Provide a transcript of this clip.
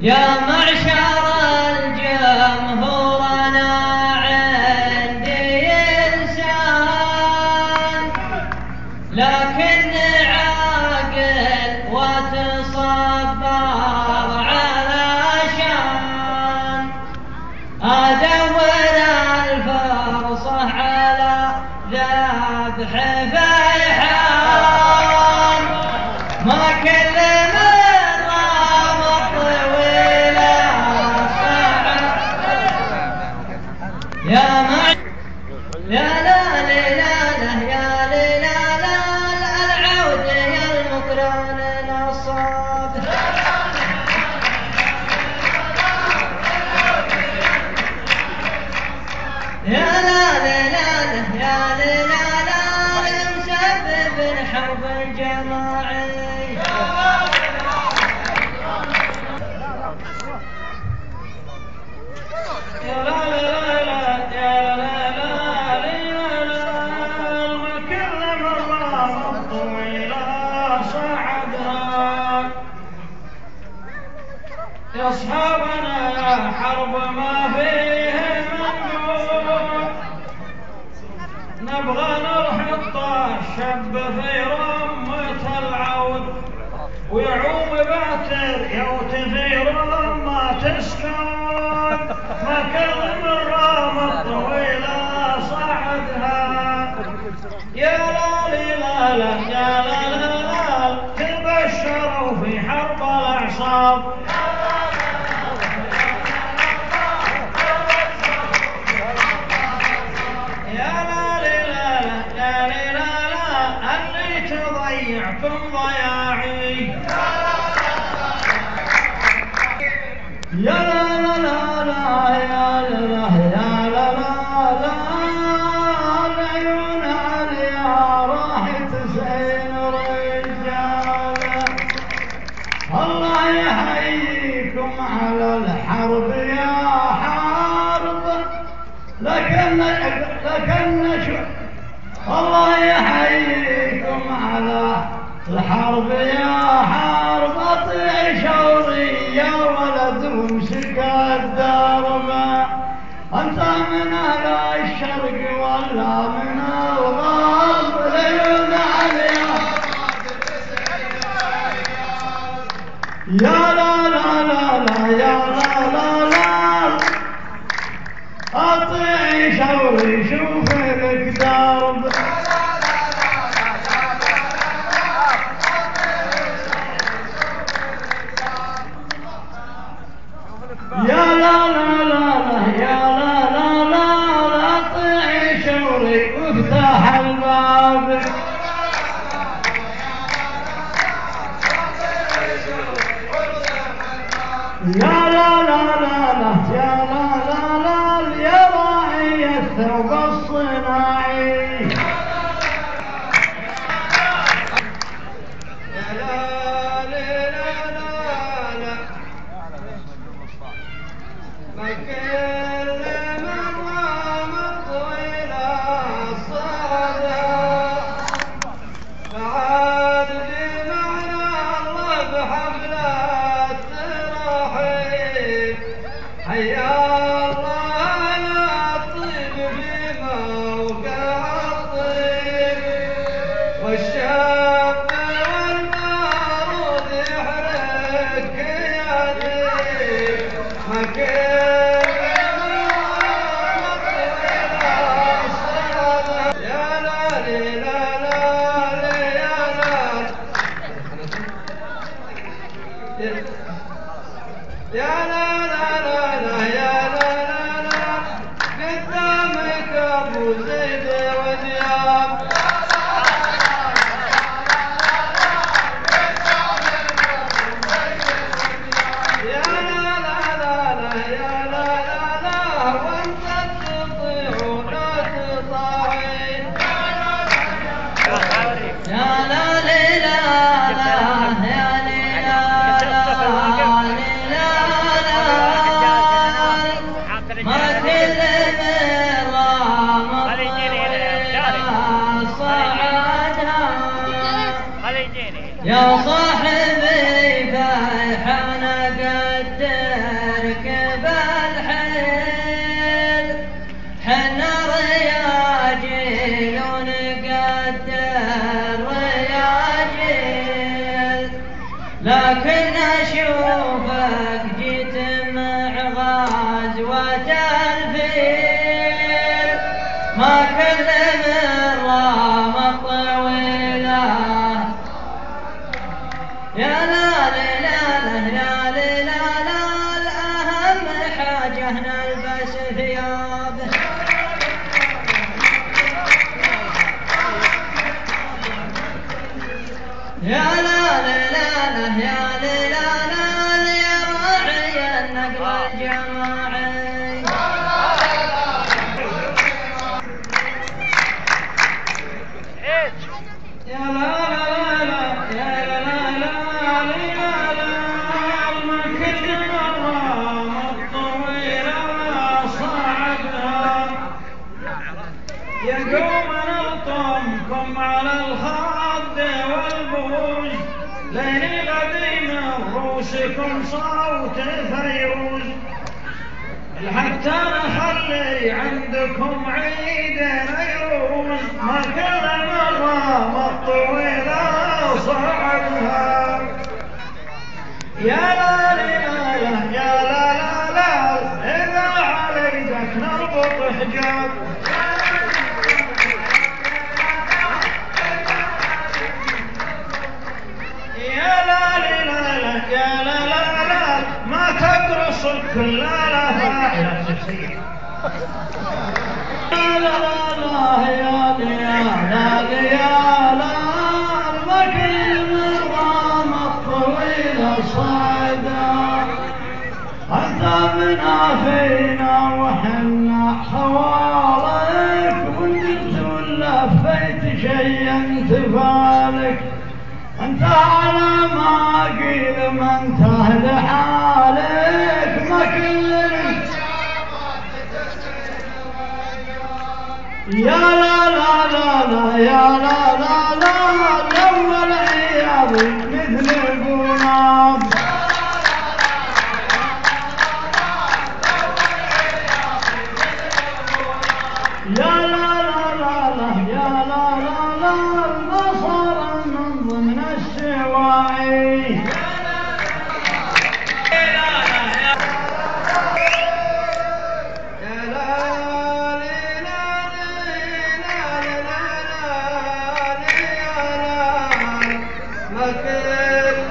يا معشر الجمهور أنا عندي إنسان لكن عاقل وتصبر علشان أدور الفرصة على ذبح فيحان ما كل يا لا ليلى يا ليلى العود يا المقران نصاب يا لا ليلى يا ليلى مسبب حرب الجماعي يا أصحابنا حرب ما فيه منقول نبغى نرحط الشب في رمة العود ويعوم باتر يوت في رمة تسكن ما كل مرة الطويلة صعدها يا لالي لالا يا لالا تبشروا في حرب الأعصاب ضيعكم ضياعي يا لا لا لا لا يا لا لا يا لا لا لا العيون عليا راح تزين رجاله الله يحييكم على الحرب يا حرب لكن الله يحييكم على الحرب يا حرب اطيع شوري يا ولد وامسك الدرب انت من اهل الشرق ولا من الغرب العيون عليا يا لا لا لا لا يا لا لا لا اطيع شوري شوف لك درب يا لا لا لا لا يا لا لا لا اطيعي شوري وافتح الباب يا لا لا لا لا يا لا لا لا يا راعي الثوب الصناعي يا لا لا لا لا يا لا لا لا قدامك ابو زيد ودياب يا لا لا لا لا يا لا لا لا وانت تطيع ولا تطاعين يا لا لا لا يا يا صاحبي فايحنا قد ركب الحيل حنا رياجيل ونقدر رياجيل لكن أشوفك جيت مع غزوة الفيل ما كل مرة طويلة يا لا لا لا لا لا لا الأهم حاجة نلبس ثيابه يا لا لا لا يا لا لا لا يا راعي النقل الجماعي يا لا لا لا يا لا لا لا يا لا ما كل مرة الطويلة صعبها يقوم نلطمكم على الخد والبوز لين قديم رؤوسكم صوت فيروز حتى نخلي عندكم عيد نيروز ما كل مرة الطويلة صعبها يا لا لا يا لا لا لا إذا عليك نربط حجاب يا لا لا يا لا لا لا ما تقرص كل لا لا لا لا يا لا يا لا ما كل مرة الطويلة صعدة أنت منا فينا وحنا حواليك وانت لفيت شي انت فالك انت على ما قيل ما انتهى لحالك ما كل يا لا لا لا لا يا لا لا لا الأول عياض مثل القناب يا لا لا لا لا يا لا لا لا البصر من ضمن السواعي ما كل